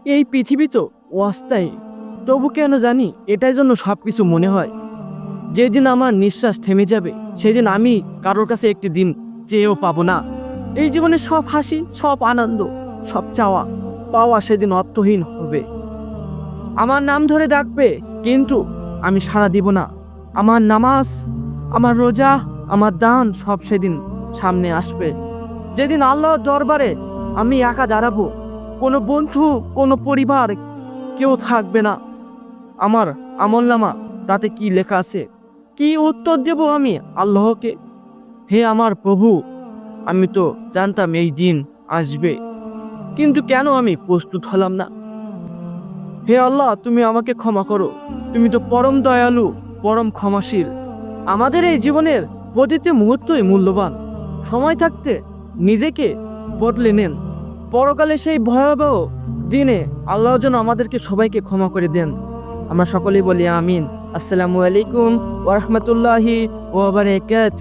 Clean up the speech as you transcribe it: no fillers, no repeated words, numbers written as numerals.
এই পৃথিবী তো অস্থায়ী, তবু কেন জানি এটাই জন্য সব কিছু মনে হয়। যেদিন আমার নিঃশ্বাস থেমে যাবে সেদিন আমি কারোর কাছে একটি দিন চেয়েও পাবো না। এই জীবনে সব হাসি, সব আনন্দ, সব চাওয়া পাওয়া সেদিন অর্থহীন হবে। আমার নাম ধরে ডাকবে, কিন্তু আমি সাড়া দিব না। আমার নামাজ, আমার রোজা, আমার দান সব সেদিন সামনে আসবে। যেদিন আল্লাহর দরবারে আমি একা দাঁড়াবো, কোনো বন্ধু, কোনো পরিবার, কেউ থাকবে না। আমার আমলনামা, তাতে কি লেখা আছে? কি উত্তর দেব আমি আল্লাহকে? হে আমার প্রভু, আমি তো জানতাম এই দিন আসবে, কিন্তু কেন আমি প্রস্তুত হলাম না? হে আল্লাহ, তুমি আমাকে ক্ষমা করো। তুমি তো পরম দয়ালু, পরম ক্ষমাশীল। আমাদের এই জীবনের প্রতিটি মুহূর্তই মূল্যবান। সময় থাকতে নিজেকে বদলে নেন। পরকালে সেই ভয়াবহ দিনে আল্লাহ যেন আমাদেরকে সবাইকে ক্ষমা করে দেন। আমরা সকলেই বলি আমিন। আসসালামু আলাইকুম ওয়া রাহমাতুল্লাহি ওয়া বারাকাতুহু।